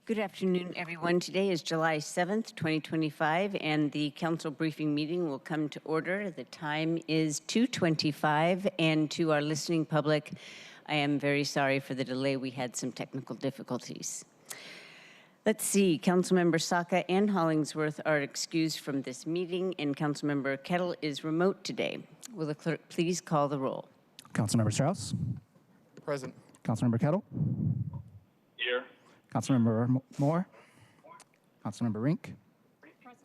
Good afternoon, everyone. Today is July 7th, 2025, and the council briefing meeting will come to order. The time is 2:25, and to our listening public, I am very sorry for the delay. We had some technical difficulties. Let's see, Councilmember Saka and Hollingsworth are excused from this meeting, and Councilmember Kettle is remote today. Will the clerk please call the roll? Councilmember Strauss. Present. Councilmember Kettle. Here. Councilmember Moore. Councilmember Rink. Present.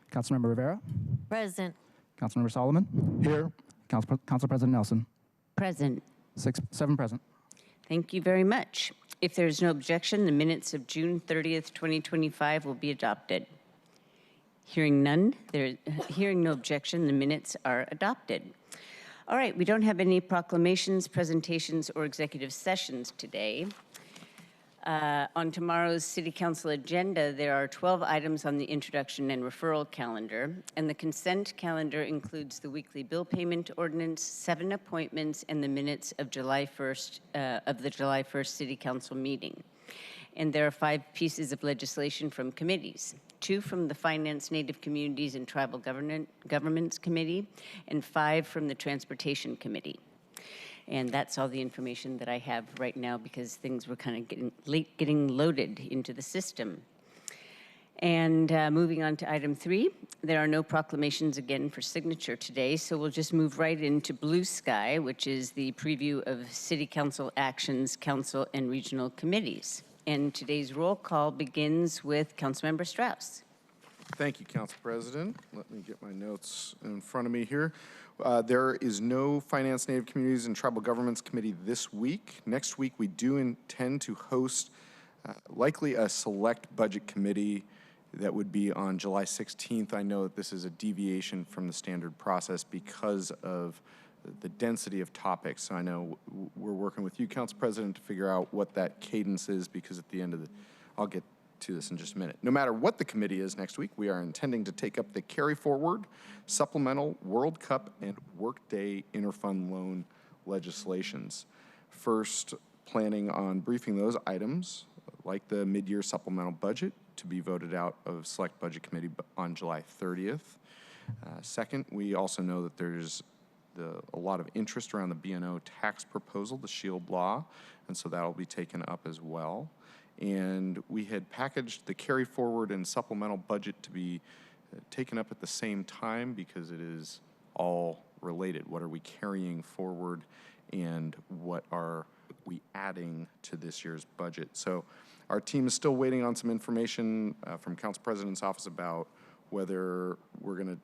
Councilmember Rivera. Present. Councilmember Solomon. Here. Council President Nelson. Present. 7 present. Thank you very much. If there is no objection, the minutes of June 30th, 2025 will be adopted. Hearing no objection, the minutes are adopted. All right, we don't have any proclamations, presentations, or executive sessions today. On tomorrow's City Council agenda, there are 12 items on the introduction and referral calendar, and the consent calendar includes the weekly bill payment ordinance, 7 appointments, and the minutes of July 1st of the July 1st City Council meeting. And there are 5 pieces of legislation from committees, 2 from the Finance, Native Communities, and Tribal Governments Committee, and 5 from the Transportation Committee. And that's all the information that I have right now because things were kind of getting loaded into the system. And moving on to item 3, there are no proclamations again for signature today, so we'll just move right into Blue Sky, which is the preview of City Council actions, council, and regional committees. And today's roll call begins with Councilmember Strauss. Thank you, Council President. Let me get my notes in front of me here. There is no Finance, Native Communities, and Tribal Governments Committee this week. Next week, we do intend to host likely a select budget committee that would be on July 16th. I know that this is a deviation from the standard process because of the density of topics. So I know we're working with you, Council President, to figure out what that cadence is because at the end of the, I'll get to this in just a minute. No matter what the committee is next week, we are intending to take up the carry forward, supplemental, World Cup, and Workday interfund loan legislations. First, planning on briefing those items, like the mid-year supplemental budget, to be voted out of Select Budget Committee on July 30th. Second, we also know that there's a lot of interest around the B&O tax proposal, the SHIELD law, and so that will be taken up as well. And we had packaged the carry forward and supplemental budget to be taken up at the same time because it is all related. What are we carrying forward and what are we adding to this year's budget? So our team is still waiting on some information from Council President's office about whether we're going to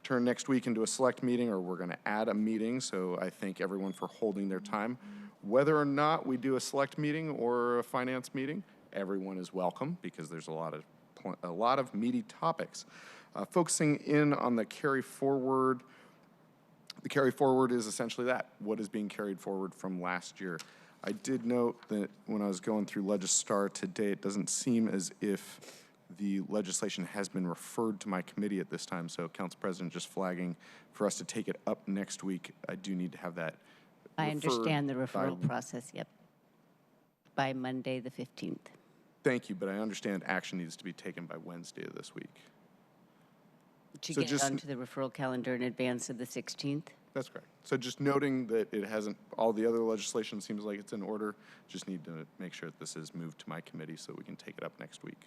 turn next week into a select meeting or we're going to add a meeting. So I thank everyone for holding their time. Whether or not we do a select meeting or a finance meeting, everyone is welcome because there's a lot of meaty topics. Focusing in on the carry forward. The carry forward is essentially that, what is being carried forward from last year. I did note that when I was going through Legistar today, it doesn't seem as if the legislation has been referred to my committee at this time. So Council President just flagging for us to take it up next week. I do need to have that. I understand the referral process, yep, by Monday the 15th. Thank you, but I understand action needs to be taken by Wednesday of this week. To get it onto the referral calendar in advance of the 16th? That's correct. So just noting that it hasn't, all the other legislation seems like it's in order, just need to make sure that this is moved to my committee so we can take it up next week.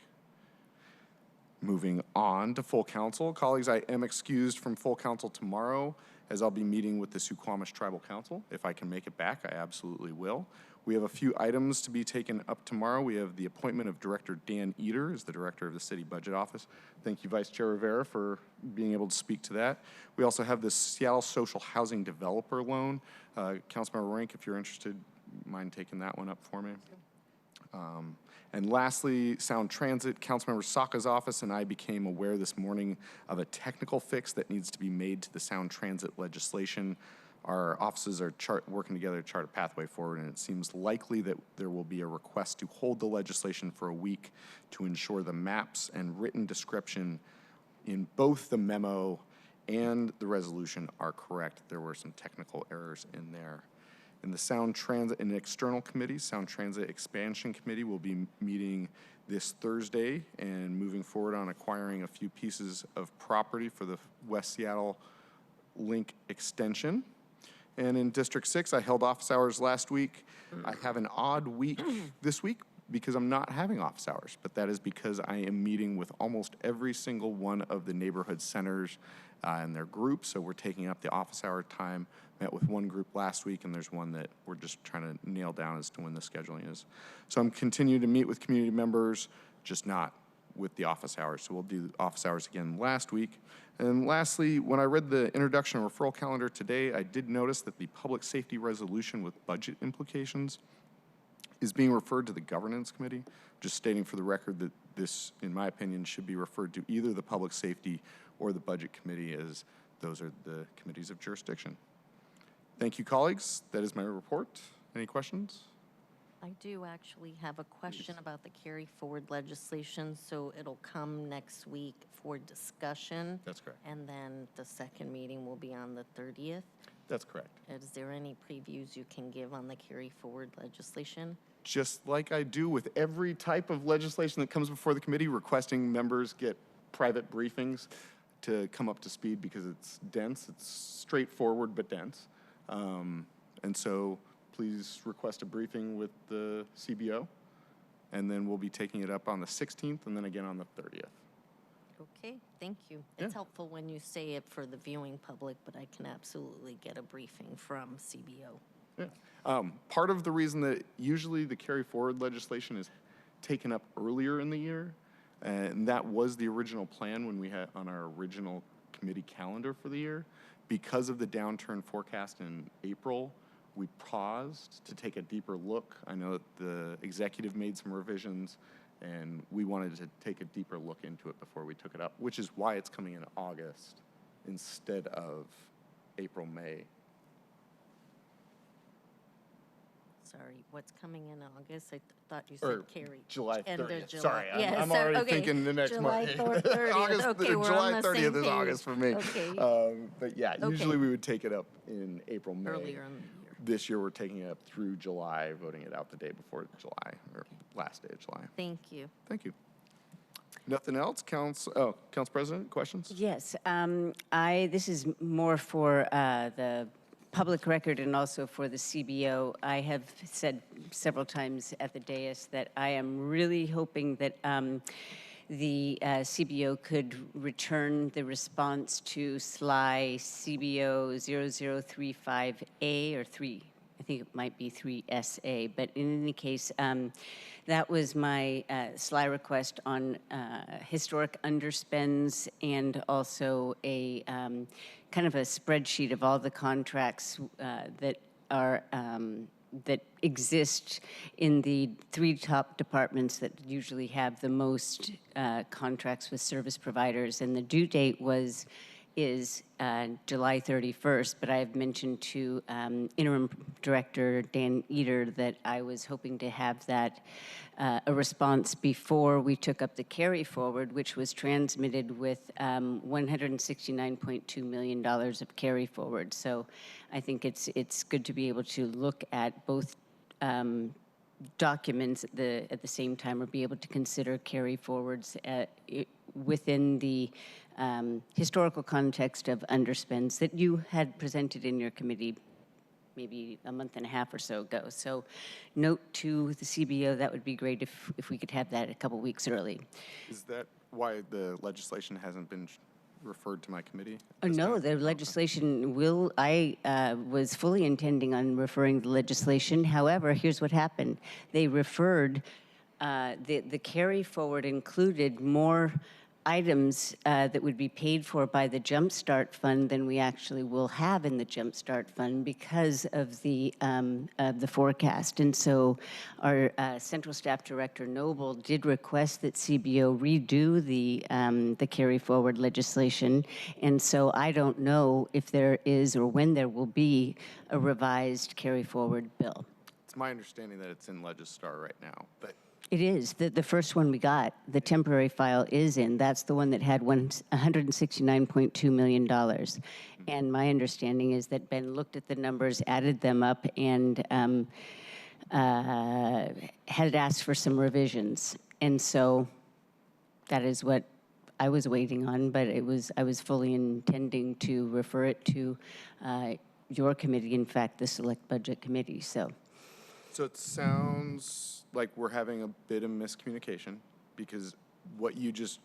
Moving on to full council. Colleagues, I am excused from full council tomorrow as I'll be meeting with the Suquamish Tribal Council. If I can make it back, I absolutely will. We have a few items to be taken up tomorrow. We have the appointment of Director Dan Eder as the Director of the City Budget Office. Thank you, Vice Chair Rivera, for being able to speak to that. We also have the Seattle Social Housing Developer Loan. Councilmember Rink, if you're interested, mind taking that one up for me? And lastly, Sound Transit. Councilmember Saka's office and I became aware this morning of a technical fix that needs to be made to the Sound Transit legislation. Our offices are working together to chart a pathway forward, and it seems likely that there will be a request to hold the legislation for a week to ensure the maps and written description in both the memo and the resolution are correct. There were some technical errors in there. In the Sound Transit and External Committee, Sound Transit Expansion Committee will be meeting this Thursday and moving forward on acquiring a few pieces of property for the West Seattle Link extension. And in District 6, I held office hours last week. I have an odd week this week because I'm not having office hours, but that is because I am meeting with almost every single one of the neighborhood centers and their groups. So we're taking up the office hour time. Met with one group last week, and there's one that we're just trying to nail down as to when the scheduling is. So I'm continuing to meet with community members, just not with the office hours. So we'll do office hours again last week. And lastly, when I read the introduction and referral calendar today, I did notice that the public safety resolution with budget implications is being referred to the governance committee. Just stating for the record that this, in my opinion, should be referred to either the public safety or the budget committee, as those are the committees of jurisdiction. Thank you, colleagues. That is my report. Any questions? I do actually have a question about the carry forward legislation. So it'll come next week for discussion. That's correct. And then the second meeting will be on the 30th. That's correct. Is there any previews you can give on the carry forward legislation? Just like I do with every type of legislation that comes before the committee, requesting members get private briefings to come up to speed because it's dense. It's straightforward but dense. And so please request a briefing with the CBO, and then we'll be taking it up on the 16th and then again on the 30th. Okay, thank you. Yeah. It's helpful when you say it for the viewing public, but I can absolutely get a briefing from CBO. Yeah. Part of the reason that usually the carry forward legislation is taken up earlier in the year, and that was the original plan when we had on our original committee calendar for the year, because of the downturn forecast in April, we paused to take a deeper look. I know that the executive made some revisions, and we wanted to take a deeper look into it before we took it up, which is why it's coming in August instead of April, May. Sorry, what's coming in August? I thought you said carry. July End of 30th. July. Sorry, Yeah, I'm so- already okay, thinking the next July month. 30th. August, Okay, we're July on the 30th same is page. August for me. Okay. But yeah, Okay. usually we would take it up in April, May. Earlier in the year. This year we're taking it up through July, voting it out the day before July, or last day of July. Thank you. Thank you. Nothing else? Council President, questions? Yes, this is more for the public record and also for the CBO. I have said several times at the dais that I am really hoping that the CBO could return the response to SLY CBO 0035A or 3. I think it might be 3SA, but in any case, that was my SLY request on historic underspends and also a kind of a spreadsheet of all the contracts that are that exist in the 3 top departments that usually have the most contracts with service providers, and the due date is July 31st, but I have mentioned to Interim Director Dan Eder that I was hoping to have that a response before we took up the carry forward, which was transmitted with $169.2 million of carry forward. So I think it's good to be able to look at both documents at the same time, or be able to consider carry forwards within the historical context of underspends that you had presented in your committee maybe a month and a half or so ago. So note to the CBO, that would be great if we could have that a couple weeks early. Is that why the legislation hasn't been referred to my committee? Oh, no, the legislation will, I was fully intending on referring the legislation. However, here's what happened. They referred, the carry forward included more items that would be paid for by the Jumpstart Fund than we actually will have in the Jumpstart Fund because of the forecast. And so our Central Staff Director Noble did request that CBO redo the carry forward legislation. And so I don't know if there is or when there will be a revised carry forward bill. It's my understanding that it's in Legistar right now, but It is. The first one we got, the temporary file is in. That's the one that had $169.2 million. And my understanding is that Ben looked at the numbers, added them up, and had asked for some revisions. And so that is what I was waiting on, but I was fully intending to refer it to your committee, in fact, the Select Budget Committee, so. So it sounds like we're having a bit of miscommunication, because what you just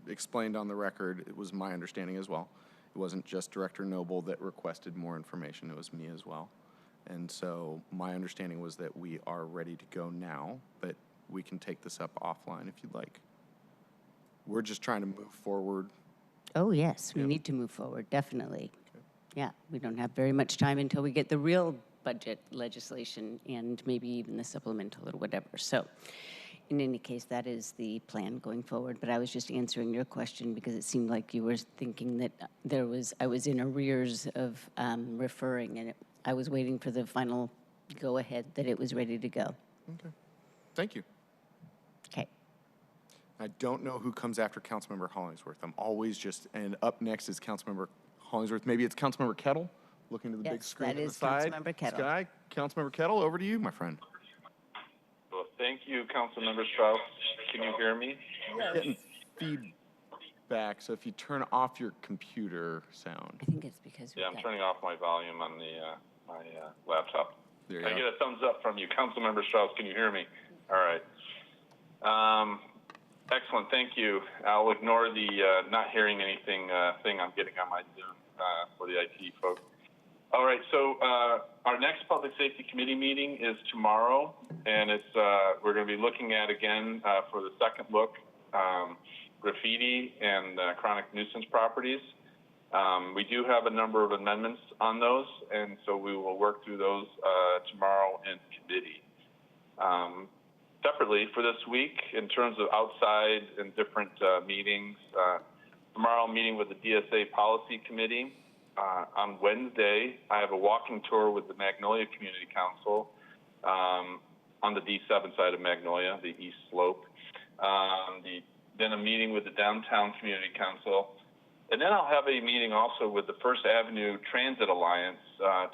explained on the record, it was my understanding as well. It wasn't just Director Noble that requested more information, it was me as well. And so my understanding was that we are ready to go now, but we can take this up offline if you'd like. We're just trying to move forward. Oh, yes, we Yeah. need to move forward, definitely. Yeah, we don't have very much time until we get the real budget legislation and maybe even the supplemental or whatever. So in any case, that is the plan going forward. But I was just answering your question because it seemed like you were thinking that I was in arrears of referring, and I was waiting for the final go-ahead that it was ready to go. Okay. Thank you. Okay. I don't know who comes after Councilmember Hollingsworth. I'm always just, and up next is Councilmember Hollingsworth. Maybe it's Councilmember Kettle, looking to the big Yes, screen that to the is side. Councilmember Kettle. Sky, Councilmember Kettle, over to you, my friend. Well, thank you, Councilmember Strauss. Can you hear me? Getting feedback, so if you turn off your computer sound. I think it's because Yeah, I'm turning off my volume on the my laptop. There you I go. get a thumbs up from you, Councilmember Strauss. Can you hear me? All right. Excellent. Thank you. I'll ignore the not hearing anything thing I'm getting on my Zoom for the IT folks. All right. So our next Public Safety Committee meeting is tomorrow, and it's we're going to be looking at again for the second look graffiti and chronic nuisance properties. We do have a number of amendments on those, and so we will work through those tomorrow in committee. Separately for this week, in terms of outside and different meetings, tomorrow I'm meeting with the DSA Policy Committee. On Wednesday, I have a walking tour with the Magnolia Community Council on the D7 side of Magnolia, the East Slope. Then a meeting with the Downtown Community Council. And then I'll have a meeting also with the First Avenue Transit Alliance,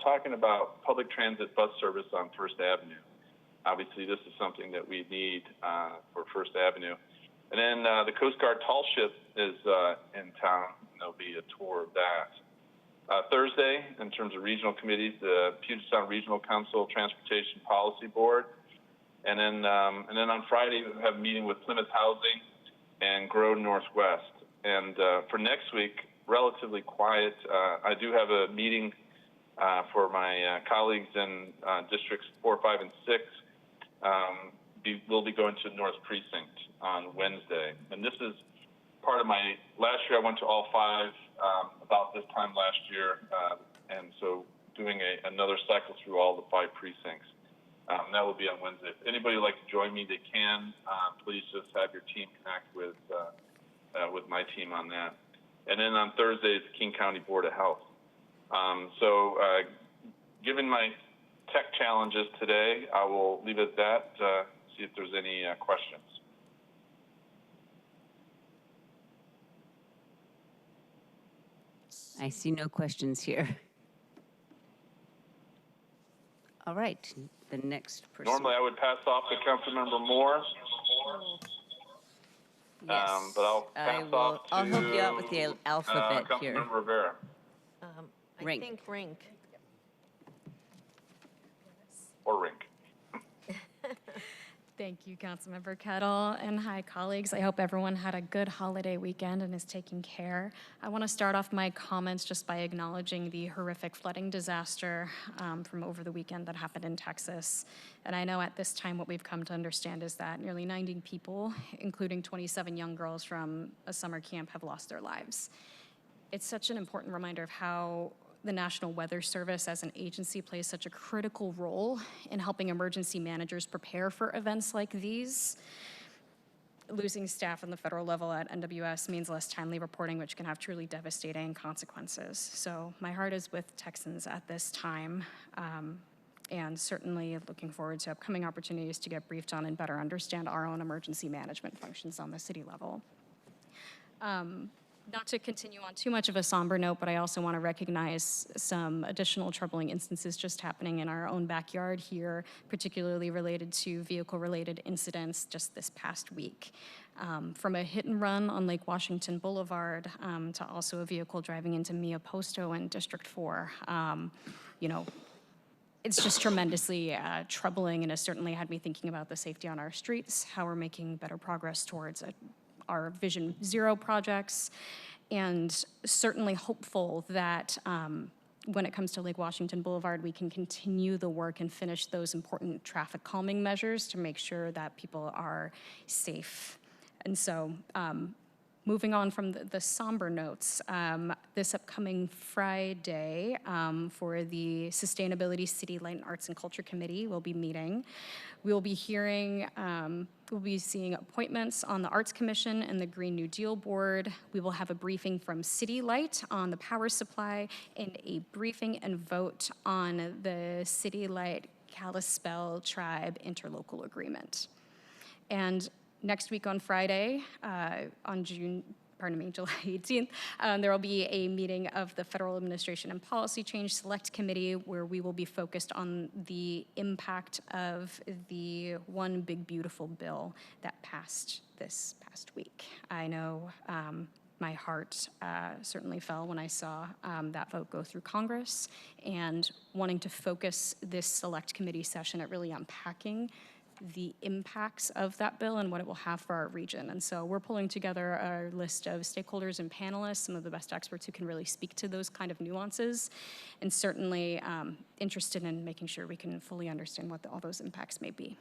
talking about public transit bus service on First Avenue. Obviously, this is something that we need for First Avenue. And then the Coast Guard Tall Ship is in town, and there'll be a tour of that. Thursday, in terms of regional committees, the Puget Sound Regional Council Transportation Policy Board. And then on Friday, we'll have a meeting with Plymouth Housing and Grow Northwest. And for next week, relatively quiet. I do have a meeting for my colleagues in districts 4, 5, and 6. We'll be going to North Precinct on Wednesday. And this is part of my, last year I went to all 5 about this time last year. And so doing another cycle through all the 5 precincts. That will be on Wednesday. If anybody would like to join me, they can. Please just have your team connect with my team on that. And then on Thursday is the King County Board of Health. Given my tech challenges today, I will leave it at that, see if there's any questions. I see no questions here. All right, the next person. Normally I would pass off to Councilmember Moore, Yes, but I'll pass off to I'll help you out with the alphabet here. Councilmember Rivera. I Rink. think Rink. Or Rink. Thank you, Councilmember Kettle, and hi, colleagues. I hope everyone had a good holiday weekend and is taking care. I want to start off my comments just by acknowledging the horrific flooding disaster from over the weekend that happened in Texas. And I know at this time what we've come to understand is that nearly 90 people, including 27 young girls from a summer camp, have lost their lives. It's such an important reminder of how the National Weather Service as an agency plays such a critical role in helping emergency managers prepare for events like these. Losing staff on the federal level at NWS means less timely reporting, which can have truly devastating consequences. So my heart is with Texans at this time, and certainly looking forward to upcoming opportunities to get briefed on and better understand our own emergency management functions on the city level. Not to continue on too much of a somber note, but I also want to recognize some additional troubling instances just happening in our own backyard here, particularly related to vehicle-related incidents just this past week. From a hit and run on Lake Washington Boulevard to also a vehicle driving into Mia Posto in District 4. You know, it's just tremendously troubling, and has certainly had me thinking about the safety on our streets, how we're making better progress towards our Vision Zero projects, and certainly hopeful that when it comes to Lake Washington Boulevard, we can continue the work and finish those important traffic calming measures to make sure that people are safe. And so moving on from the somber notes, this upcoming Friday for the Sustainability City Light and Arts and Culture Committee will be meeting. We'll be hearing, we'll be seeing appointments on the Arts Commission and the Green New Deal Board. We will have a briefing from City Light on the power supply and a briefing and vote on the City Light Kalispell Tribe interlocal agreement. And next week on Friday, on July 18th, there will be a meeting of the Federal Administration and Policy Change Select Committee where we will be focused on the impact of the One Big Beautiful bill that passed this past week. I know my heart certainly fell when I saw that vote go through Congress, and wanting to focus this Select Committee session at really unpacking the impacts of that bill and what it will have for our region. And so we're pulling together a list of stakeholders and panelists, some of the best experts who can really speak to those kind of nuances, and certainly interested in making sure we can fully understand what all those impacts may be.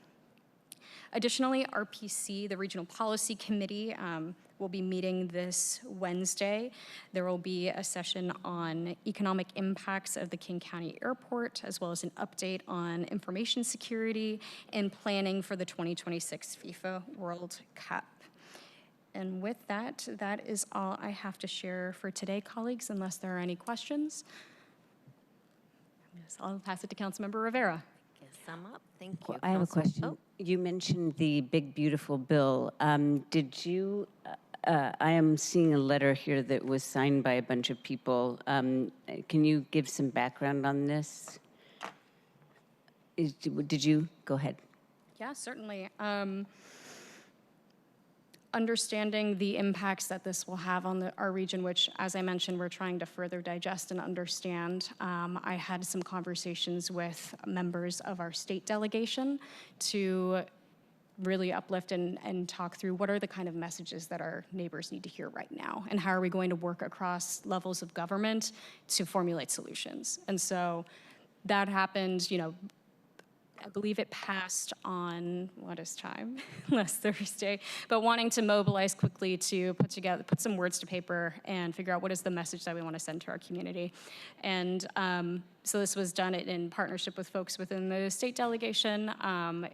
Additionally, RPC, the Regional Policy Committee, will be meeting this Wednesday. There will be a session on economic impacts of the King County Airport, as well as an update on information security and planning for the 2026 FIFA World Cup. And with that, that is all I have to share for today, colleagues, unless there are any questions. I'll pass it to Councilmember Rivera. Guess I'm up. Thank you. I have a Council- question. Oh, You mentioned the big, beautiful bill. Did you, I am seeing a letter here that was signed by a bunch of people. Can you give some background on this? Did you? Go ahead. Yeah, certainly. Understanding the impacts that this will have on our region, which, as I mentioned, we're trying to further digest and understand. I had some conversations with members of our state delegation to really uplift and talk through what are the kind of messages that our neighbors need to hear right now, and how are we going to work across levels of government to formulate solutions. And so that happened, you know, I believe it passed on, what is time? Last Thursday, but wanting to mobilize quickly to put some words to paper and figure out what is the message that we want to send to our community. And so this was done in partnership with folks within the state delegation.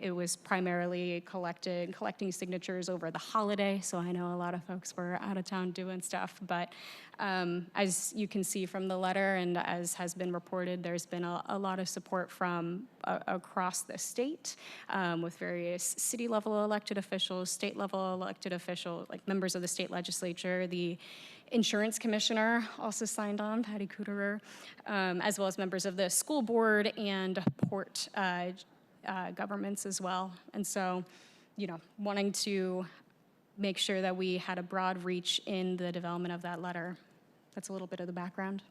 It was primarily collecting signatures over the holiday, so I know a lot of folks were out of town doing stuff, but as you can see from the letter and as has been reported, there's been a lot of support from across the state with various city level elected officials, state level elected officials, like members of the state legislature. The insurance commissioner also signed on, Patty Kuderer, as well as members of the school board and port governments as well. And so, you know, wanting to make sure that we had a broad reach in the development of that letter. That's a little bit of the background.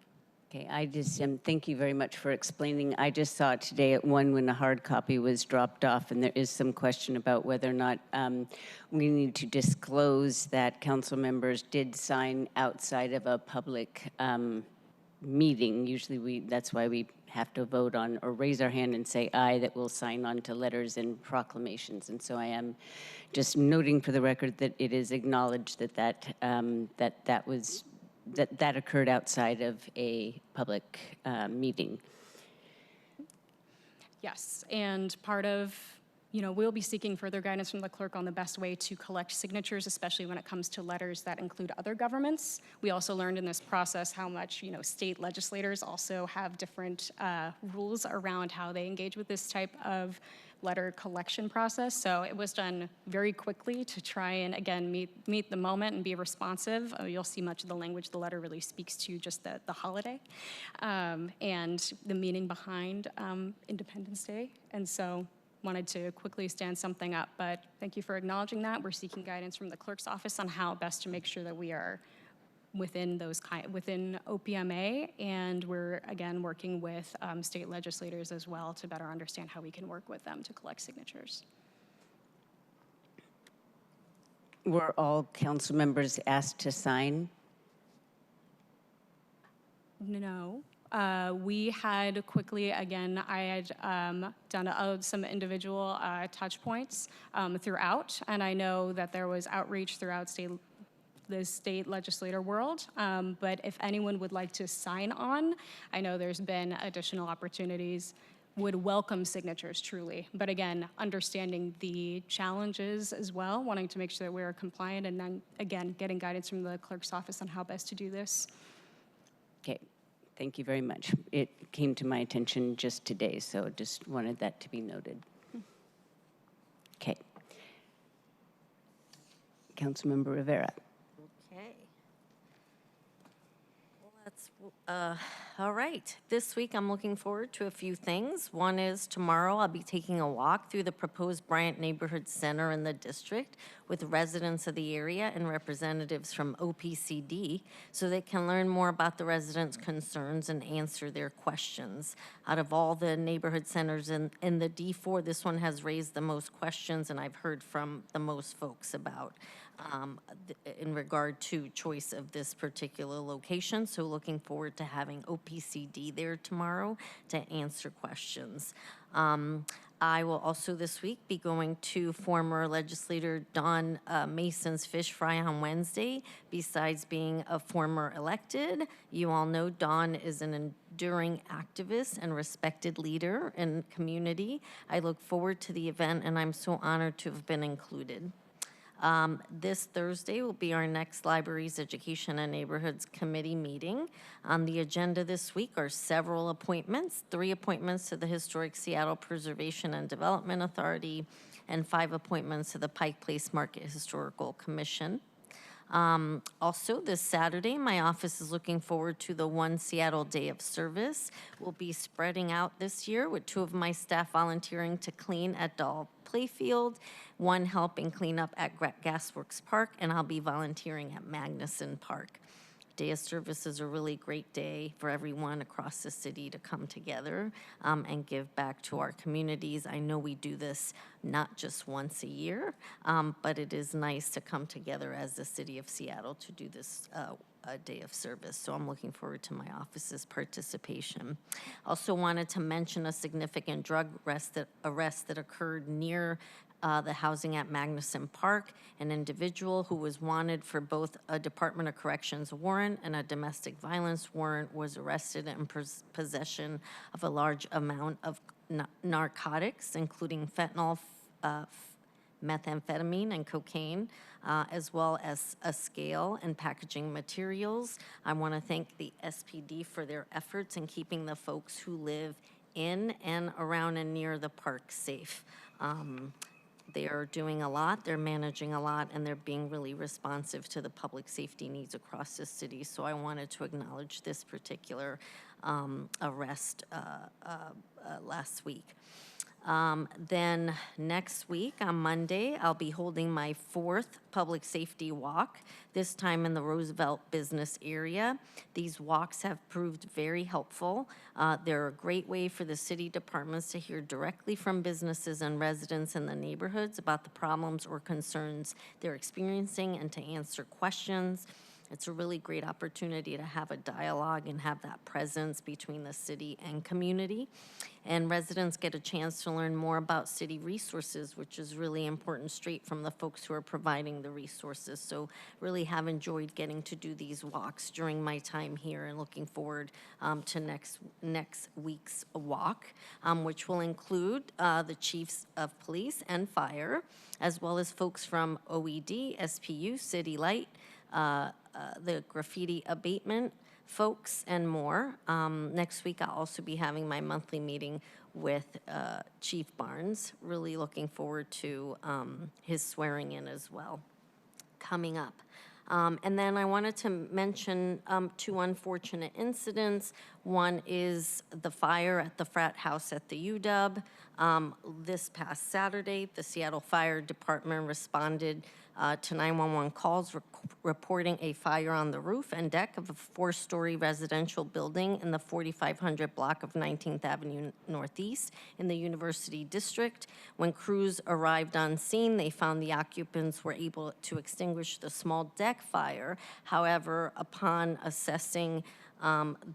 Okay, I just thank you very much for explaining. I just saw it today at 1 when the hard copy was dropped off, and there is some question about whether or not we need to disclose that council members did sign outside of a public meeting. Usually that's why we have to vote on or raise our hand and say aye that we'll sign on to letters and proclamations. And so I am just noting for the record that it is acknowledged that that occurred outside of a public meeting. Yes, and part of, you know, we'll be seeking further guidance from the clerk on the best way to collect signatures, especially when it comes to letters that include other governments. We also learned in this process how much, you know, state legislators also have different rules around how they engage with this type of letter collection process. So it was done very quickly to try and, again, meet the moment and be responsive. You'll see much of the language the letter really speaks to just the holiday and the meaning behind Independence Day. And so wanted to quickly stand something up, but thank you for acknowledging that. We're seeking guidance from the clerk's office on how best to make sure that we are within within OPMA, and we're again working with state legislators as well to better understand how we can work with them to collect signatures. Were all council members asked to sign? No. We had quickly, again, I had done some individual touch points throughout, and I know that there was outreach throughout the state legislator world, but if anyone would like to sign on, I know there's been additional opportunities, would welcome signatures truly. But again, understanding the challenges as well, wanting to make sure that we're compliant, and then again, getting guidance from the clerk's office on how best to do this. Okay, thank you very much. It came to my attention just today, so just wanted that to be noted. Okay. Councilmember Rivera. Okay. Well, that's, all right. This week, I'm looking forward to a few things. One is tomorrow, I'll be taking a walk through the proposed Bryant Neighborhood Center in the district with residents of the area and representatives from OPCD so they can learn more about the residents' concerns and answer their questions. Out of all the neighborhood centers in the D4, this one has raised the most questions, and I've heard from the most folks about in regard to choice of this particular location. So looking forward to having OPCD there tomorrow to answer questions. I will also this week be going to former legislator Don Mason's fish fry on Wednesday. Besides being a former elected, you all know Don is an enduring activist and respected leader in the community. I look forward to the event, and I'm so honored to have been included. This Thursday will be our next Libraries, Education, and Neighborhoods Committee meeting. On the agenda this week are several appointments, 3 appointments to the Historic Seattle Preservation and Development Authority, and 5 appointments to the Pike Place Market Historical Commission. Also, this Saturday, my office is looking forward to the One Seattle Day of Service. We'll be spreading out this year with 2 of my staff volunteering to clean at Dahl Playfield, 1 helping clean up at Gasworks Park, and I'll be volunteering at Magnuson Park. Day of Service is a really great day for everyone across the city to come together and give back to our communities. I know we do this not just once a year, but it is nice to come together as the city of Seattle to do this Day of Service. So I'm looking forward to my office's participation. Also wanted to mention a significant drug arrest that occurred near the housing at Magnuson Park. An individual who was wanted for both a Department of Corrections warrant and a domestic violence warrant was arrested in possession of a large amount of narcotics, including fentanyl, methamphetamine, and cocaine, as well as a scale and packaging materials. I want to thank the SPD for their efforts in keeping the folks who live in and around and near the park safe. They are doing a lot, they're managing a lot, and they're being really responsive to the public safety needs across the city. So I wanted to acknowledge this particular arrest last week. Then next week on Monday, I'll be holding my 4th public safety walk, this time in the Roosevelt business area. These walks have proved very helpful. They're a great way for the city departments to hear directly from businesses and residents in the neighborhoods about the problems or concerns they're experiencing and to answer questions. It's a really great opportunity to have a dialogue and have that presence between the city and community. And residents get a chance to learn more about city resources, which is really important straight from the folks who are providing the resources. So really have enjoyed getting to do these walks during my time here and looking forward to next week's walk, which will include the chiefs of police and fire, as well as folks from OED, SPU, City Light, the graffiti abatement folks, and more. Next week, I'll also be having my monthly meeting with Chief Barnes. Really looking forward to his swearing in as well coming up. And then I wanted to mention two unfortunate incidents. One is the fire at the frat house at the UW. This past Saturday, the Seattle Fire Department responded to 911 calls reporting a fire on the roof and deck of a 4-story residential building in the 4500 block of 19th Avenue Northeast in the University District. When crews arrived on scene, they found the occupants were able to extinguish the small deck fire. However, upon assessing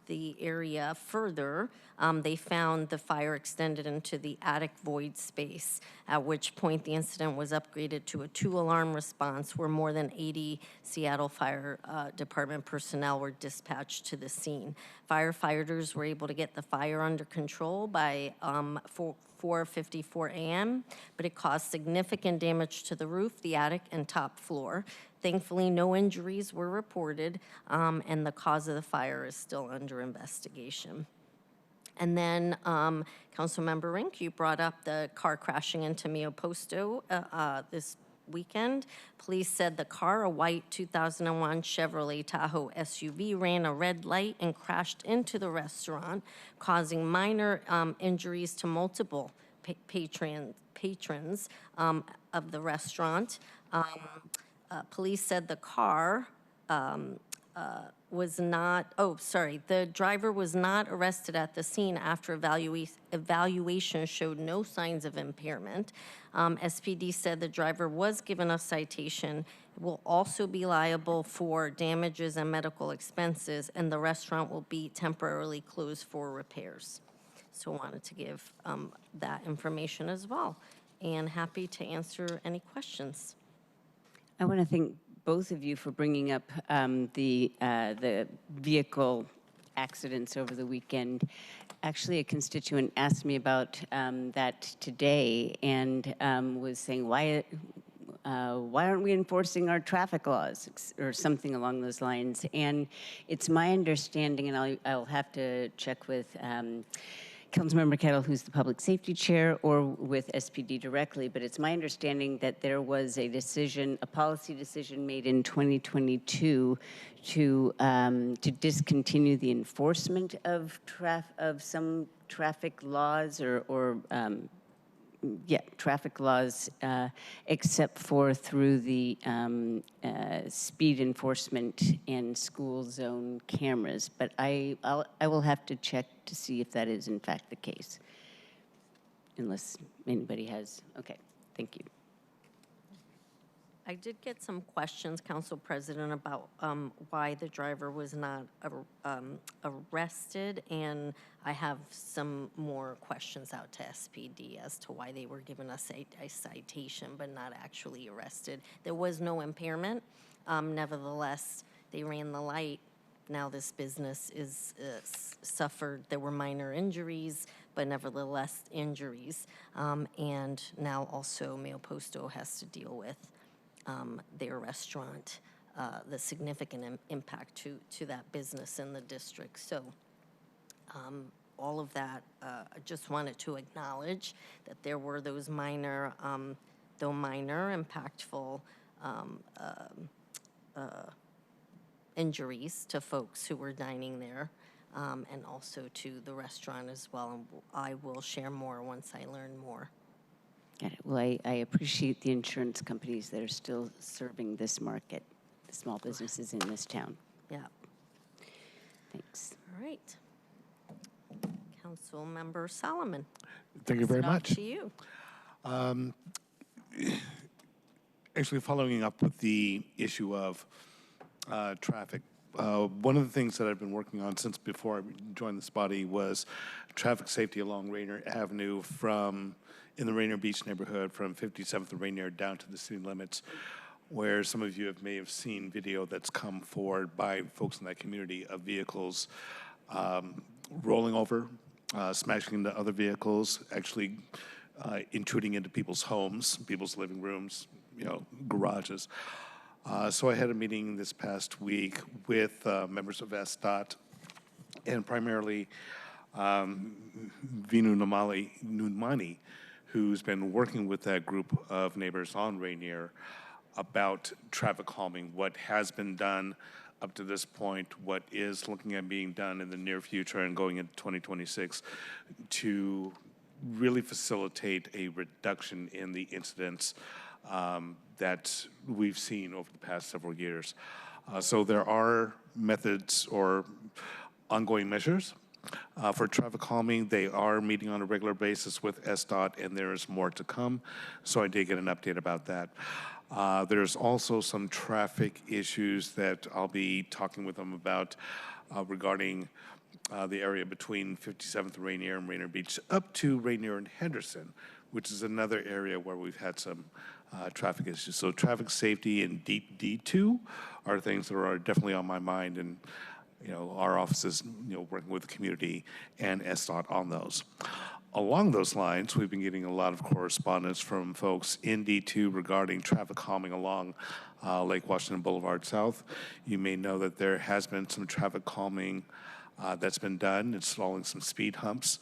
the area further, they found the fire extended into the attic void space, at which point the incident was upgraded to a 2-alarm response where more than 80 Seattle Fire Department personnel were dispatched to the scene. Firefighters were able to get the fire under control by 4:54 a.m., but it caused significant damage to the roof, the attic, and top floor. Thankfully, no injuries were reported, and the cause of the fire is still under investigation. And then, Councilmember Rink, you brought up the car crashing into Mio Posto this weekend. Police said the car, a white 2001 Chevrolet Tahoe SUV, ran a red light and crashed into the restaurant, causing minor injuries to multiple patrons of the restaurant. Police said the car was not, the driver was not arrested at the scene after evaluation showed no signs of impairment. SPD said the driver was given a citation, will also be liable for damages and medical expenses, and the restaurant will be temporarily closed for repairs. So wanted to give that information as well, and happy to answer any questions. I want to thank both of you for bringing up the vehicle accidents over the weekend. Actually, a constituent asked me about that today and was saying, why aren't we enforcing our traffic laws or something along those lines? And it's my understanding, and I'll have to check with Councilmember Kettle, who's the public safety chair, or with SPD directly, but it's my understanding that there was a decision, a policy decision made in 2022 to discontinue the enforcement of some traffic laws traffic laws, except for through the speed enforcement and school zone cameras. But I will have to check to see if that is in fact the case, unless anybody has. Okay, thank you. I did get some questions, Council President, about why the driver was not arrested, and I have some more questions out to SPD as to why they were given a citation but not actually arrested. There was no impairment. Nevertheless, they ran the light. Now this business is suffered. There were minor injuries, but nevertheless injuries. And now also Mio Posto has to deal with their restaurant, the significant impact to that business in the district. So all of that, I just wanted to acknowledge that there were those minor, though minor, impactful injuries to folks who were dining there, and also to the restaurant as well. And I will share more once I learn more. Got it. Well, I appreciate the insurance companies that are still serving this market, the small businesses in this town. Yeah. Thanks. All right. Councilmember Solomon. Thank you very Pass it off much. to you. Actually, following up with the issue of traffic, one of the things that I've been working on since before I joined this body was traffic safety along Rainier Avenue in the Rainier Beach neighborhood from 57th and Rainier down to the city limits, where some of you may have seen video that's come forward by folks in that community of vehicles rolling over, smashing into other vehicles, actually intruding into people's homes, people's living rooms, garages. So I had a meeting this past week with members of SDOT and primarily Vinu Nunmani, who's been working with that group of neighbors on Rainier about traffic calming, what has been done up to this point, what is looking at being done in the near future and going into 2026 to really facilitate a reduction in the incidents that we've seen over the past several years. So there are methods or ongoing measures for traffic calming. They are meeting on a regular basis with SDOT, and there is more to come. So I did get an update about that. There's also some traffic issues that I'll be talking with them about regarding the area between 57th Rainier and Rainier Beach up to Rainier and Henderson, which is another area where we've had some traffic issues. So traffic safety and deep D2 are things that are definitely on my mind, and our office is working with the community and SDOT on those. Along those lines, we've been getting a lot of correspondence from folks in D2 regarding traffic calming along Lake Washington Boulevard South. You may know that there has been some traffic calming that's been done, installing some speed humps.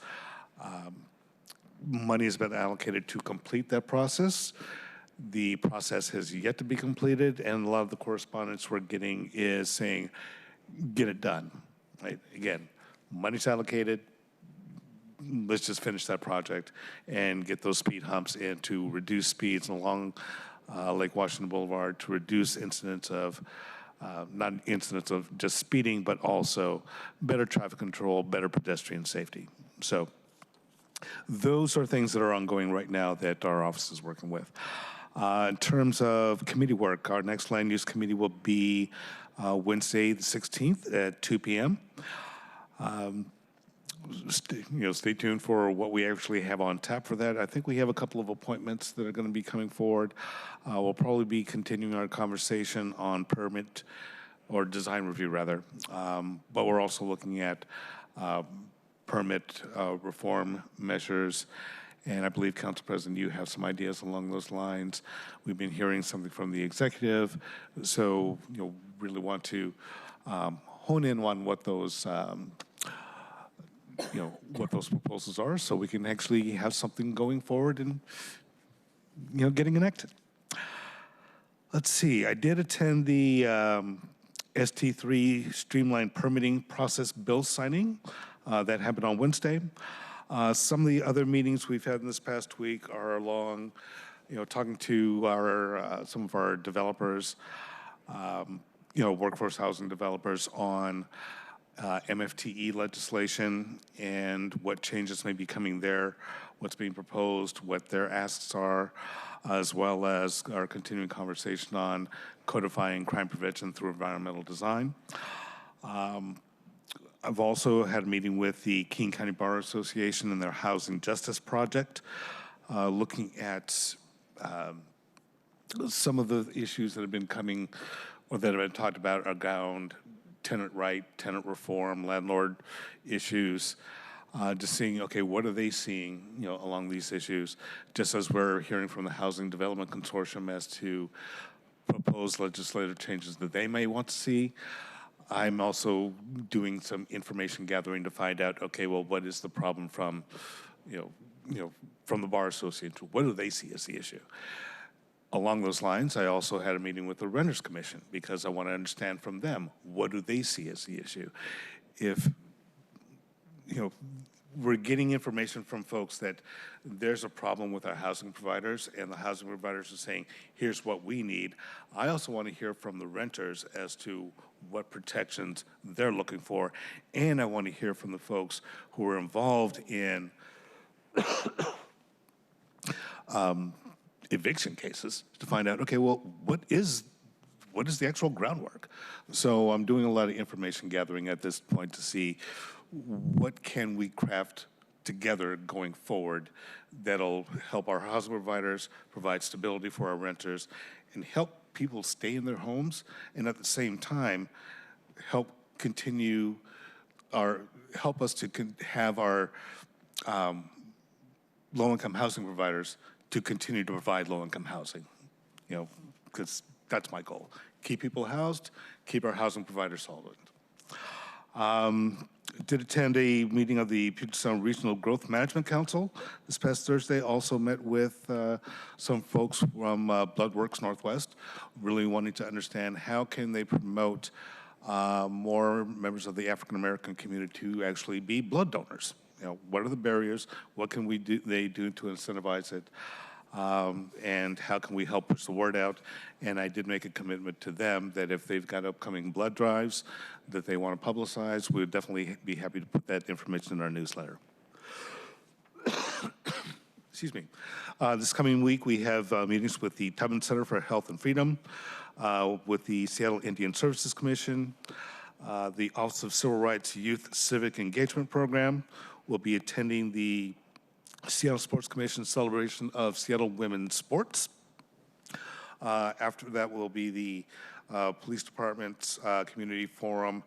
Money has been allocated to complete that process. The process has yet to be completed, and a lot of the correspondence we're getting is saying, get it done. Right? Again, money's allocated. Let's just finish that project and get those speed humps in to reduce speeds along Lake Washington Boulevard, to reduce incidents of, not incidents of just speeding, but also better traffic control, better pedestrian safety. So those are things that are ongoing right now that our office is working with. In terms of committee work, our next land use committee will be Wednesday the 16th at 2 p.m. Stay tuned for what we actually have on tap for that. I think we have a couple of appointments that are going to be coming forward. We'll probably be continuing our conversation on permit or design review, rather. But we're also looking at permit reform measures. And I believe, Council President, you have some ideas along those lines. We've been hearing something from the executive. So, really want to hone in on what those what those proposals are, so we can actually have something going forward and, getting enacted. Let's see, I did attend the ST3 streamlined permitting process bill signing that happened on Wednesday. Some of the other meetings we've had in this past week are along, talking to our some of our developers, workforce housing developers on MFTE legislation and what changes may be coming there, what's being proposed, what their asks are, as well as our continuing conversation on codifying crime prevention through environmental design. I've also had a meeting with the King County Bar Association and their Housing Justice Project, looking at some of the issues that have been coming or that have been talked about around tenant right, tenant reform, landlord issues, just seeing, okay, what are they seeing, along these issues, just as we're hearing from the Housing Development Consortium as to proposed legislative changes that they may want to see. I'm also doing some information gathering to find out, okay, well, what is the problem from, from the Bar Association? What do they see as the issue? Along those lines, I also had a meeting with the Renters Commission because I want to understand from them, what do they see as the issue? If, we're getting information from folks that there's a problem with our housing providers and the housing providers are saying, here's what we need. I also want to hear from the renters as to what protections they're looking for. And I want to hear from the folks who are involved in eviction cases to find out, okay, well, what is the actual groundwork? So I'm doing a lot of information gathering at this point to see what can we craft together going forward that'll help our housing providers, provide stability for our renters, and help people stay in their homes, and at the same time, help us to have our low-income housing providers to continue to provide low-income housing, because that's my goal. Keep people housed, keep our housing providers solvent. Did attend a meeting of the Puget Sound Regional Growth Management Council this past Thursday. Also met with some folks from Bloodworks Northwest, really wanting to understand how can they promote more members of the African American community to actually be blood donors. You know, what are the barriers? What can they do to incentivize it? And how can we help push the word out? And I did make a commitment to them that if they've got upcoming blood drives that they want to publicize, we would definitely be happy to put that information in our newsletter. Excuse me. This coming week, we have meetings with the Tubman Center for Health and Freedom, with the Seattle Indian Services Commission, the Office of Civil Rights Youth Civic Engagement Program. We'll be attending the Seattle Sports Commission celebration of Seattle women's sports. After that will be the Police Department's Community Forum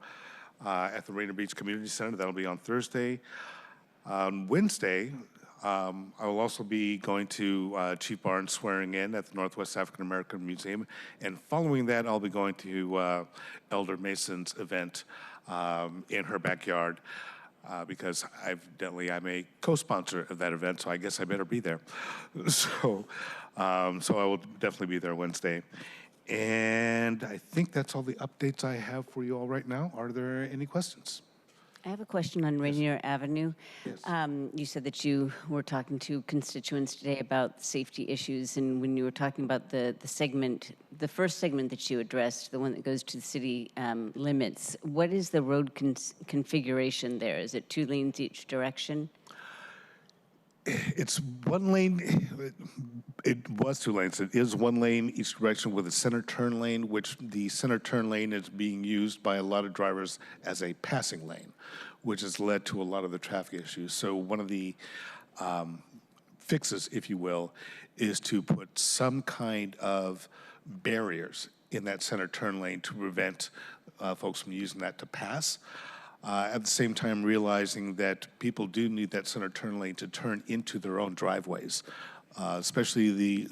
at the Rainier Beach Community Center. That'll be on Thursday. On Wednesday, I will also be going to Chief Barnes swearing in at the Northwest African American Museum. And following that, I'll be going to Elder Mason's event in her backyard. Because I'm a co-sponsor of that event, so I guess I better be there. So I will definitely be there Wednesday. And I think that's all the updates I have for you all right now. Are there any questions? I have a question on Rainier Avenue. Yes. You said that you were talking to constituents today about safety issues, and when you were talking about the first segment that you addressed, the one that goes to the city limits, what is the road configuration there? Is it 2 lanes each direction? It's 1 lane. It was 2 lanes. It is 1 lane each direction with a center turn lane, which the center turn lane is being used by a lot of drivers as a passing lane, which has led to a lot of the traffic issues. So one of the fixes, if you will, is to put some kind of barriers in that center turn lane to prevent folks from using that to pass. At the same time, realizing that people do need that center turn lane to turn into their own driveways, especially the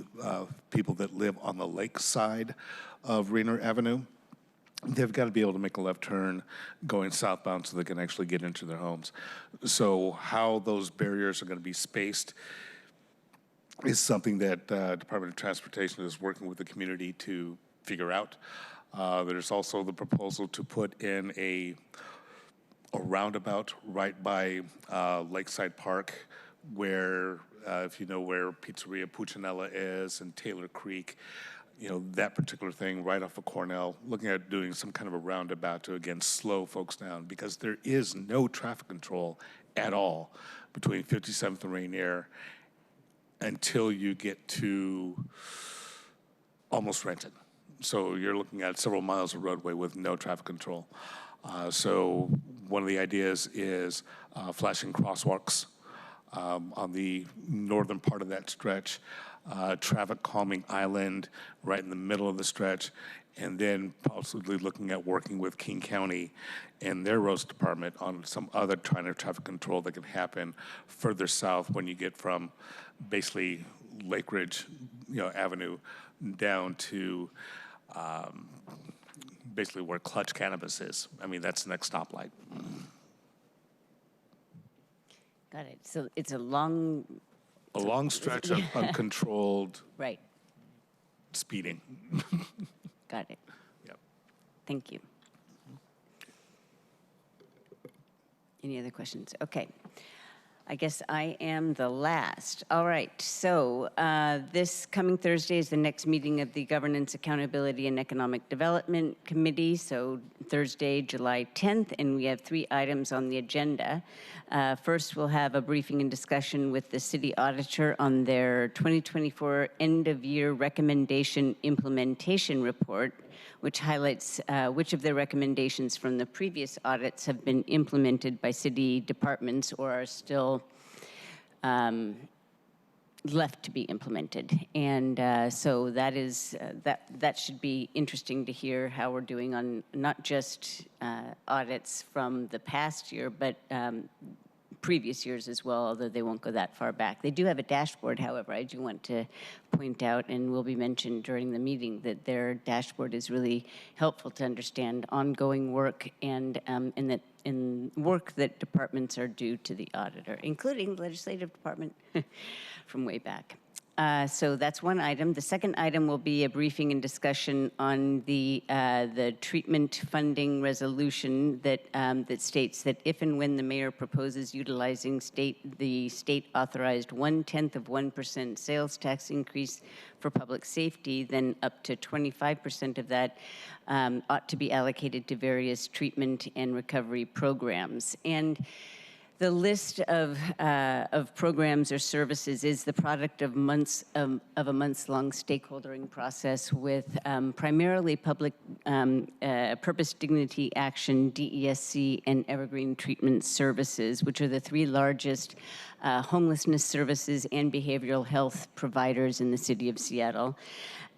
people that live on the lake side of Rainier Avenue. They've got to be able to make a left turn going southbound so they can actually get into their homes. So how those barriers are going to be spaced is something that Department of Transportation is working with the community to figure out. There's also the proposal to put in a roundabout right by Lakeside Park, where if you know where Pizzeria Puccinella is and Taylor Creek, you know, that particular thing right off of Cornell, looking at doing some kind of a roundabout to, again, slow folks down, because there is no traffic control at all between 57th and Rainier until you get to almost Renton. So you're looking at several miles of roadway with no traffic control. So one of the ideas is flashing crosswalks on the northern part of that stretch, traffic calming island right in the middle of the stretch, and then possibly looking at working with King County and their roads department on some other kind of traffic control that can happen further south when you get from basically Lake Ridge, Avenue down to basically where Clutch Cannabis is. I mean, that's the next stoplight. Got it. So it's a long, stretch of uncontrolled right. speeding. Got it. Yep. Thank you. Any other questions? Okay. I guess I am the last. All right. So this coming Thursday is the next meeting of the Governance, Accountability, and Economic Development Committee. So Thursday, July 10th, and we have 3 items on the agenda. First, we'll have a briefing and discussion with the city auditor on their 2024 end-of-year recommendation implementation report, which highlights which of their recommendations from the previous audits have been implemented by city departments or are still left to be implemented. And so that is that should be interesting to hear how we're doing on not just audits from the past year, but previous years as well, although they won't go that far back. They do have a dashboard, however. I do want to point out, and will be mentioned during the meeting, that their dashboard is really helpful to understand ongoing work and that in work that departments are due to the auditor, including the legislative department from way back. So that's one item. The second item will be a briefing and discussion on the treatment funding resolution that that states that if and when the mayor proposes utilizing the state authorized 0.1% sales tax increase for public safety, then up to 25% of that ought to be allocated to various treatment and recovery programs. And the list of programs or services is the product of a months-long stakeholdering process with primarily public purpose, dignity, action, DESC, and evergreen treatment services, which are the three largest homelessness services and behavioral health providers in the city of Seattle.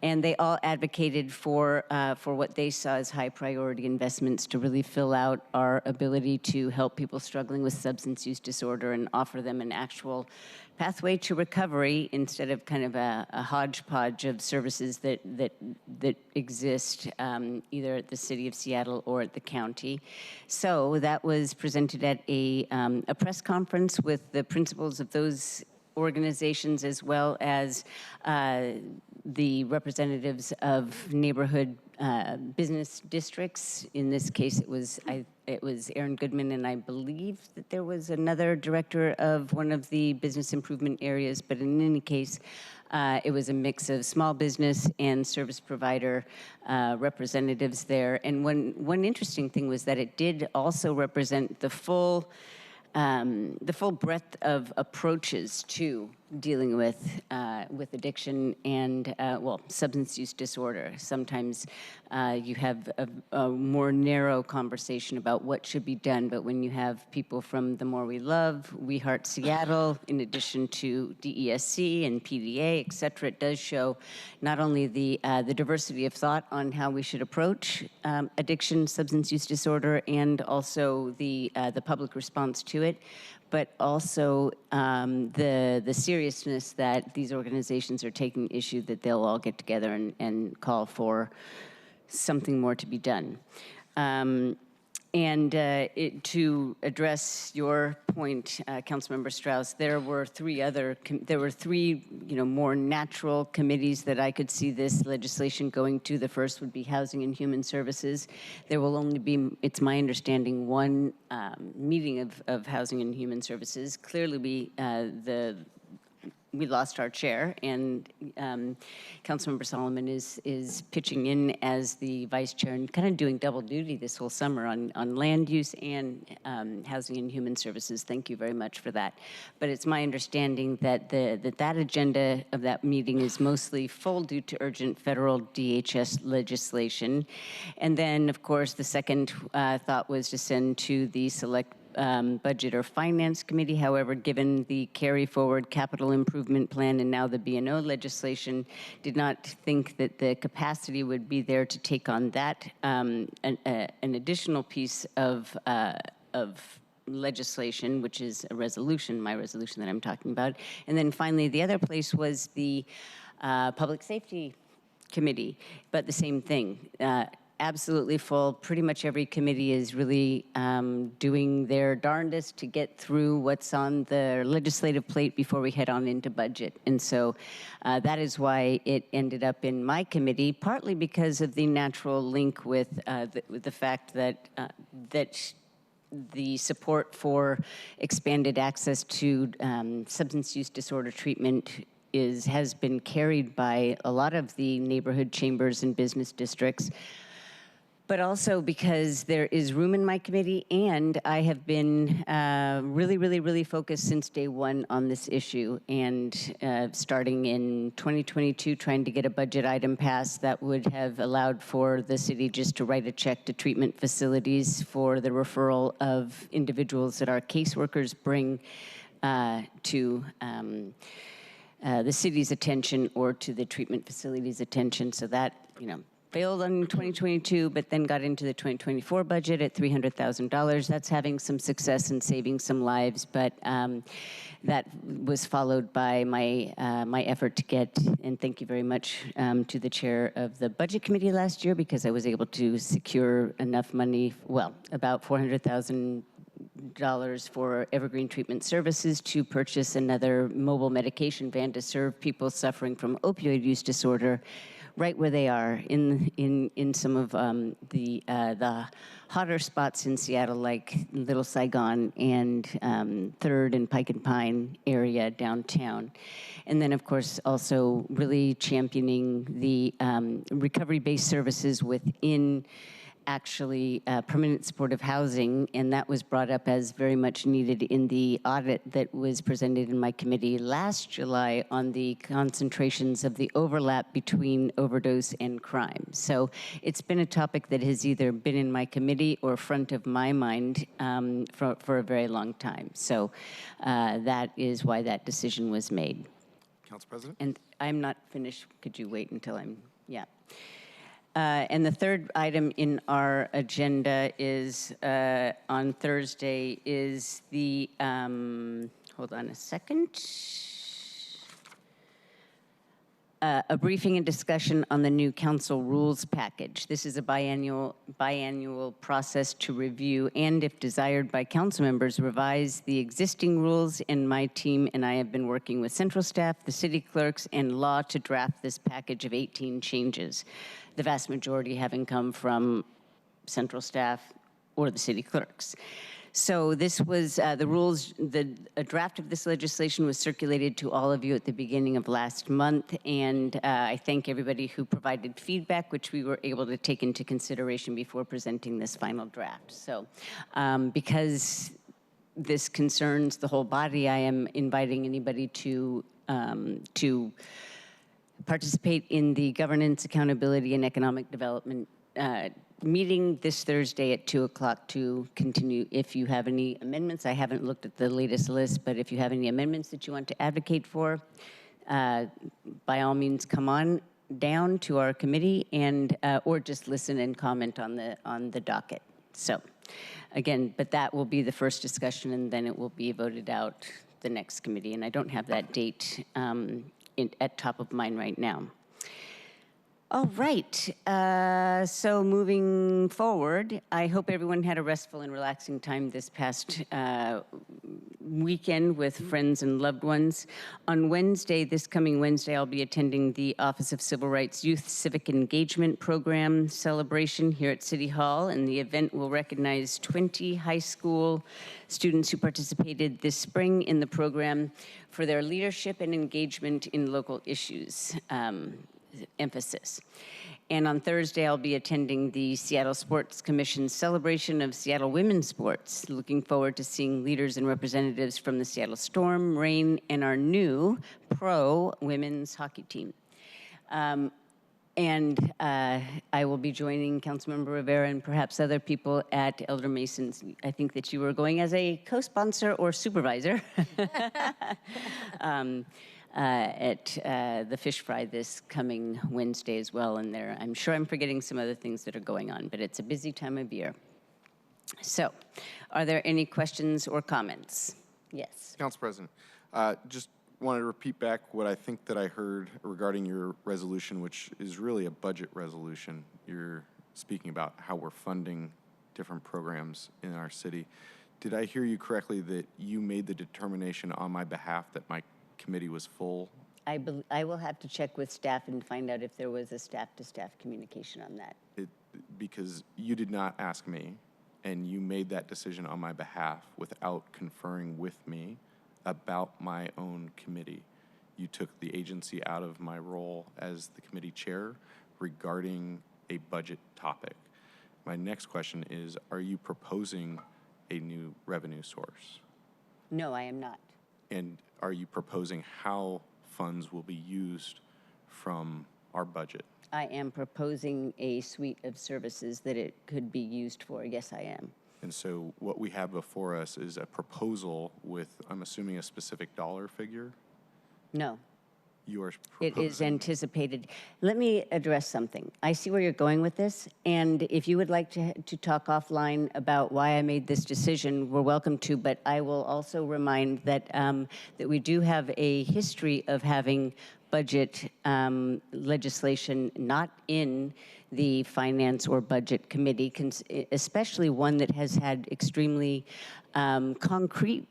And they all advocated for what they saw as high priority investments to really fill out our ability to help people struggling with substance use disorder and offer them an actual pathway to recovery instead of kind of a hodgepodge of services that exist either at the city of Seattle or at the county. So that was presented at a press conference with the principals of those organizations, as well as the representatives of neighborhood business districts. In this case, it was Aaron Goodman, and I believe that there was another director of one of the business improvement areas. But in any case, it was a mix of small business and service provider representatives there. And one interesting thing was that it did also represent the full breadth of approaches to dealing with addiction and substance use disorder. Sometimes you have a more narrow conversation about what should be done, but when you have people from The More We Love, We Heart Seattle, in addition to DESC and PDA, et cetera, it does show not only the diversity of thought on how we should approach addiction, substance use disorder, and also the public response to it, but also the seriousness that these organizations are taking issue, that they'll all get together and call for something more to be done. To address your point, Councilmember Strauss, there were three more natural committees that I could see this legislation going to. The first would be Housing and Human Services. There will only be, it's my understanding, one meeting of Housing and Human Services. Clearly, we lost our chair, and Councilmember Solomon is pitching in as the vice chair and kind of doing double duty this whole summer on land use and Housing and Human Services. Thank you very much for that. But it's my understanding that that agenda of that meeting is mostly full due to urgent federal DHS legislation. And then, of course, the second thought was to send to the select Budget or Finance Committee. However, given the carry forward capital improvement plan and now the B&O legislation, did not think that the capacity would be there to take on that, an additional piece of legislation, which is a resolution, my resolution that I'm talking about. And then finally, the other place was the Public Safety Committee, but the same thing. Absolutely full. Pretty much every committee is really doing their darndest to get through what's on the legislative plate before we head on into budget. And so that is why it ended up in my committee, partly because of the natural link with the fact that the support for expanded access to substance use disorder treatment has been carried by a lot of the neighborhood chambers and business districts, but also because there is room in my committee, and I have been really focused since day one on this issue, and starting in 2022, trying to get a budget item passed that would have allowed for the city just to write a check to treatment facilities for the referral of individuals that our caseworkers bring to the city's attention or to the treatment facility's attention. So that, failed on 2022, but then got into the 2024 budget at $300,000. That's having some success and saving some lives, but that was followed by my effort to get, and thank you very much to the chair of the budget committee last year, because I was able to secure enough money, well, about $400,000 for Evergreen Treatment Services to purchase another mobile medication van to serve people suffering from opioid use disorder right where they are in some of the hotter spots in Seattle, like Little Saigon and 3rd and Pike and Pine area downtown. And then, of course, also really championing the recovery-based services within actually permanent supportive housing, and that was brought up as very much needed in the audit that was presented in my committee last July on the concentrations of the overlap between overdose and crime. So it's been a topic that has either been in my committee or front of my mind for a very long time. So that is why that decision was made. Council President? And I'm not finished. Could you wait until I'm, yeah. And the third item in our agenda is on Thursday is the, hold on a second, a briefing and discussion on the new council rules package. This is a biannual process to review and, if desired by council members, revise the existing rules, and my team and I have been working with central staff, the city clerks, and law to draft this package of 18 changes, the vast majority having come from central staff or the city clerks. So this was the rules, a draft of this legislation was circulated to all of you at the beginning of last month, and I thank everybody who provided feedback, which we were able to take into consideration before presenting this final draft. So because this concerns the whole body, I am inviting anybody to participate in the Governance, Accountability, and Economic Development meeting this Thursday at 2 o'clock to continue. If you have any amendments, I haven't looked at the latest list, but if you have any amendments that you want to advocate for, by all means come on down to our committee and or just listen and comment on the docket. So again, but that will be the first discussion, and then it will be voted out the next committee, and I don't have that date at top of mind right now. All right, so moving forward, I hope everyone had a restful and relaxing time this past weekend with friends and loved ones. On Wednesday, this coming Wednesday, I'll be attending the Office of Civil Rights Youth Civic Engagement Program celebration here at City Hall, and the event will recognize 20 high school students who participated this spring in the program for their leadership and engagement in local issues. Emphasis. And on Thursday, I'll be attending the Seattle Sports Commission's celebration of Seattle women's sports. Looking forward to seeing leaders and representatives from the Seattle Storm, Reign, and our new pro women's hockey team. And I will be joining Councilmember Rivera and perhaps other people at Elder Mason's. I think that you were going as a co-sponsor or supervisor. At the fish fry this coming Wednesday as well. And there, I'm sure I'm forgetting some other things that are going on, but it's a busy time of year. So, are there any questions or comments? Yes. Council President, just wanted to repeat back what I think that I heard regarding your resolution, which is really a budget resolution. You're speaking about how we're funding different programs in our city. Did I hear you correctly that you made the determination on my behalf that my committee was full? I will have to check with staff and find out if there was a staff-to-staff communication on that. Because you did not ask me, and you made that decision on my behalf without conferring with me about my own committee. You took the agency out of my role as the committee chair regarding a budget topic. My next question is, are you proposing a new revenue source? No, I am not. And are you proposing how funds will be used from our budget? I am proposing a suite of services that it could be used for. Yes, I am. And so what we have before us is a proposal with, I'm assuming, a specific dollar figure? No. You are It is proposing. anticipated. Let me address something. I see where you're going with this, and if you would like to talk offline about why I made this decision, we're welcome to, but I will also remind that, that we do have a history of having budget legislation not in the Finance or Budget Committee, especially one that has had extremely concrete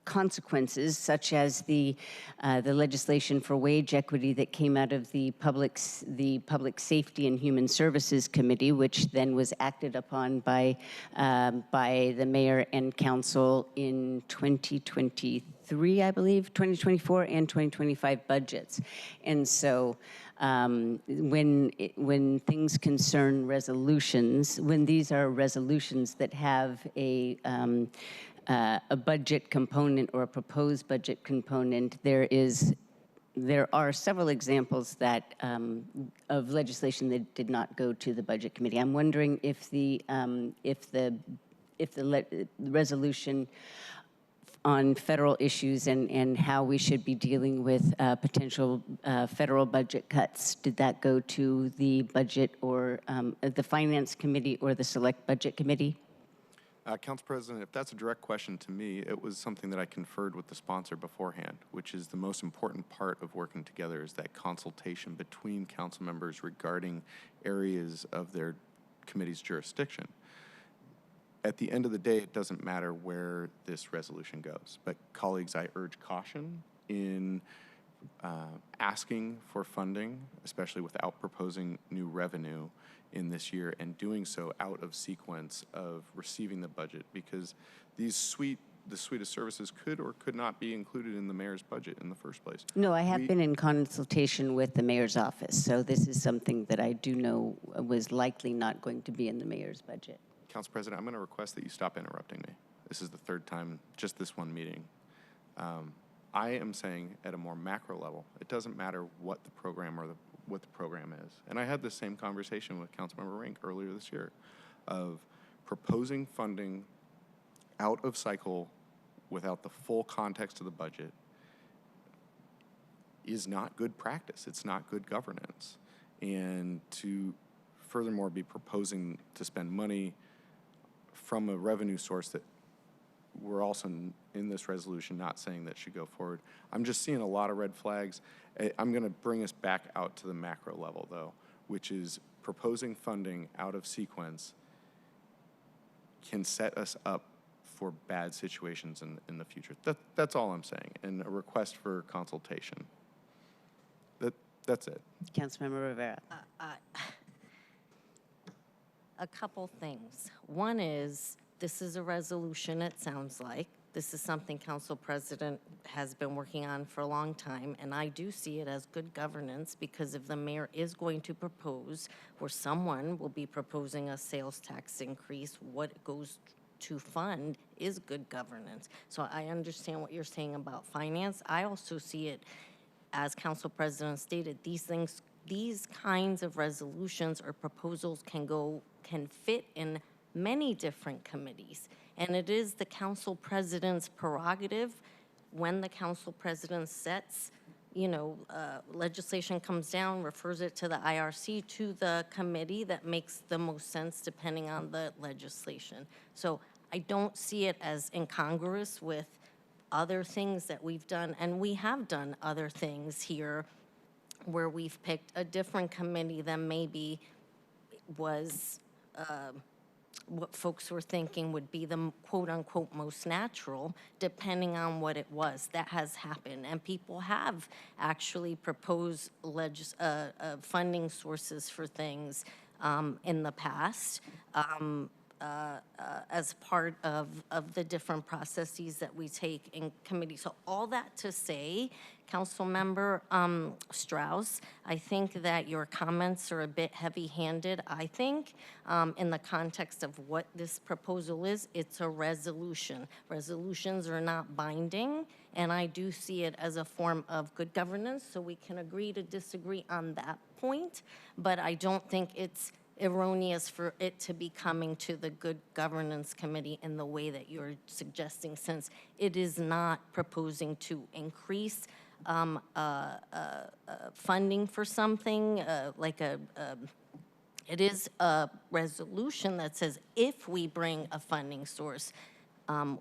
consequences, such as the legislation for wage equity that came out of the Public Safety and Human Services Committee, which then was acted upon by the mayor and council in 2023, I believe, 2024 and 2025 budgets. And so when things concern resolutions, when these are resolutions that have a budget component or a proposed budget component, there are several examples that of legislation that did not go to the budget committee. I'm wondering if the resolution on federal issues and how we should be dealing with potential federal budget cuts, did that go to the budget or the finance committee or the select budget committee? Council President, if that's a direct question to me, it was something that I conferred with the sponsor beforehand, which is the most important part of working together, is that consultation between council members regarding areas of their committee's jurisdiction. At the end of the day, it doesn't matter where this resolution goes. But colleagues, I urge caution in asking for funding, especially without proposing new revenue in this year, and doing so out of sequence of receiving the budget, because the suite of services could or could not be included in the mayor's budget in the first place. No, I have been in consultation with the mayor's office, so this is something that I do know was likely not going to be in the mayor's budget. Council President, I'm going to request that you stop interrupting me. This is the third time, just this one meeting. I am saying at a more macro level, it doesn't matter what the program or what the program is. And I had this same conversation with Councilmember Rink earlier this year of proposing funding out of cycle without the full context of the budget is not good practice. It's not good governance. And to furthermore be proposing to spend money from a revenue source that we're also in this resolution not saying that should go forward. I'm just seeing a lot of red flags. I'm going to bring us back out to the macro level, though, which is proposing funding out of sequence can set us up for bad situations in the future. That's all I'm saying, and a request for consultation. That's it. Councilmember Rivera. A couple things. One is, this is a resolution, it sounds like. This is something Council President has been working on for a long time, and I do see it as good governance, because if the mayor is going to propose, or someone will be proposing a sales tax increase, what it goes to fund is good governance. So I understand what you're saying about finance. I also see it, as Council President stated, these kinds of resolutions or proposals can fit in many different committees. And it is the council president's prerogative, when the council president sets, legislation comes down, refers it to the IRC, to the committee that makes the most sense depending on the legislation. So I don't see it as incongruous with other things that we've done, and we have done other things here where we've picked a different committee than maybe was what folks were thinking would be the quote-unquote most natural, depending on what it was. That has happened, and people have actually proposed funding sources for things in the past as part of the different processes that we take in committee. So all that to say, Councilmember Strauss, I think that your comments are a bit heavy-handed. I think in the context of what this proposal is, it's a resolution. Resolutions are not binding, and I do see it as a form of good governance, so we can agree to disagree on that point, but I don't think it's erroneous for it to be coming to the Good Governance Committee in the way that you're suggesting, since it is not proposing to increase funding for something, it is a resolution that says if we bring a funding source,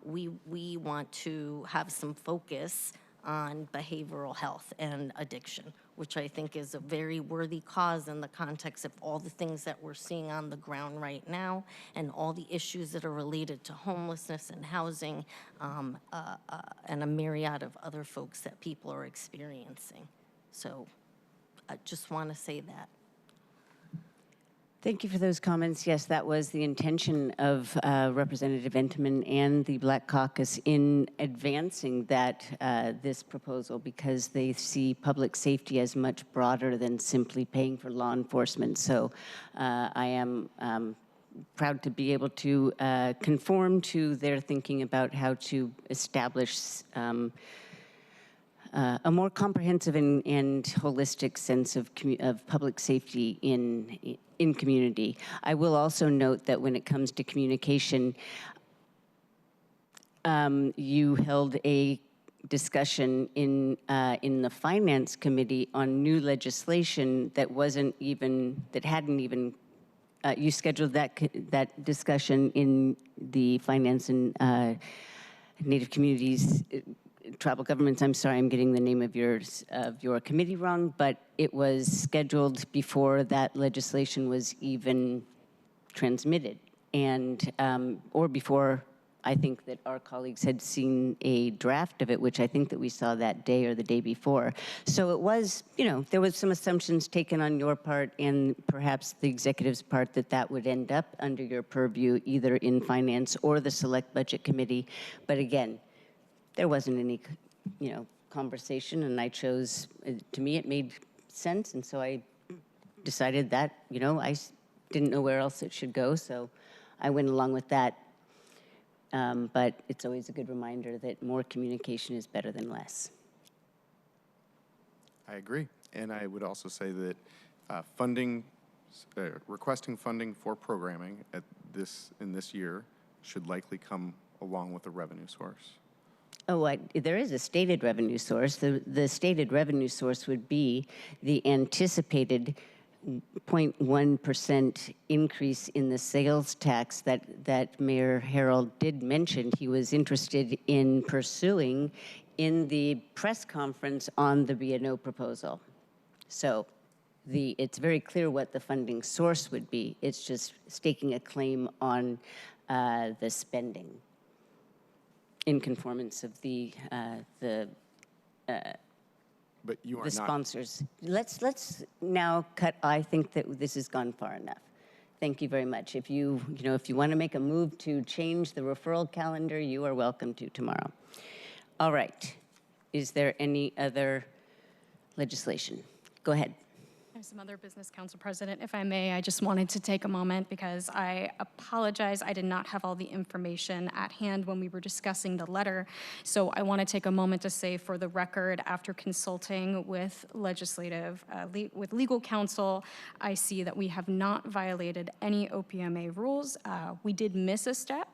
we want to have some focus on behavioral health and addiction, which I think is a very worthy cause in the context of all the things that we're seeing on the ground right now and all the issues that are related to homelessness and housing and a myriad of other folks that people are experiencing. So I just want to say that. Thank you for those comments. Yes, that was the intention of Representative Entenmann and the Black Caucus in advancing that this proposal, because they see public safety as much broader than simply paying for law enforcement. So I am proud to be able to conform to their thinking about how to establish a more comprehensive and holistic sense of public safety in community. I will also note that when it comes to communication, you held a discussion in the Finance Committee on new legislation that hadn't even. You scheduled that discussion in the Finance and Native Communities. Tribal governments, I'm sorry, I'm getting the name of your committee wrong, but it was scheduled before that legislation was even transmitted, and or before I think that our colleagues had seen a draft of it, which I think that we saw that day or the day before. So it was, there was some assumptions taken on your part and perhaps the executive's part that would end up under your purview, either in finance or the select budget committee. But again, there wasn't any, conversation, and I chose, to me it made sense, and so I decided that, I didn't know where else it should go, so I went along with that. But it's always a good reminder that more communication is better than less. I agree. And I would also say that requesting funding for programming in this year should likely come along with a revenue source. Oh, there is a stated revenue source. The stated revenue source would be the anticipated 0.1% increase in the sales tax that Mayor Harrell did mention he was interested in pursuing in the press conference on the B&O proposal. So it's very clear what the funding source would be. It's just staking a claim on the spending in conformance of the But you are the not. sponsors. Let's now cut. I think that this has gone far enough. Thank you very much. If you want to make a move to change the referral calendar, you are welcome to tomorrow. All right. Is there any other legislation? Go ahead. I have some other business, Council President. If I may, I just wanted to take a moment because I apologize. I did not have all the information at hand when we were discussing the letter. So I want to take a moment to say for the record, after consulting with with legal counsel, I see that we have not violated any OPMA rules. We did miss a step.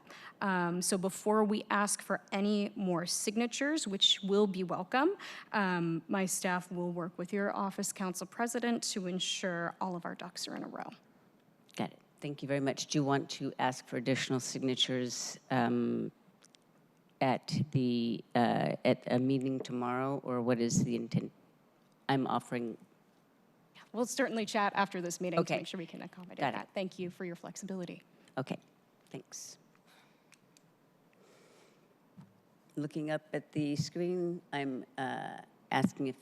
So before we ask for any more signatures, which will be welcome, my staff will work with your office, Council President, to ensure all of our ducks are in a row. Got it. Thank you very much. Do you want to ask for additional signatures at a meeting tomorrow, or what is the intent? I'm offering. We'll certainly chat after this meeting Okay. to make sure we can accommodate Got it. that. Thank you for your flexibility. Okay. Thanks. Looking up at the screen, I'm asking if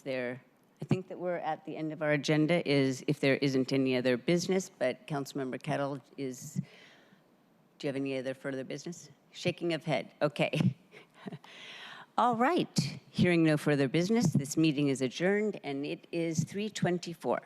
I think that we're at the end of our agenda, if there isn't any other business, but Councilmember Kettle do you have any other further business? Shaking of head, okay. All right, hearing no further business, this meeting is adjourned and it is 3:24.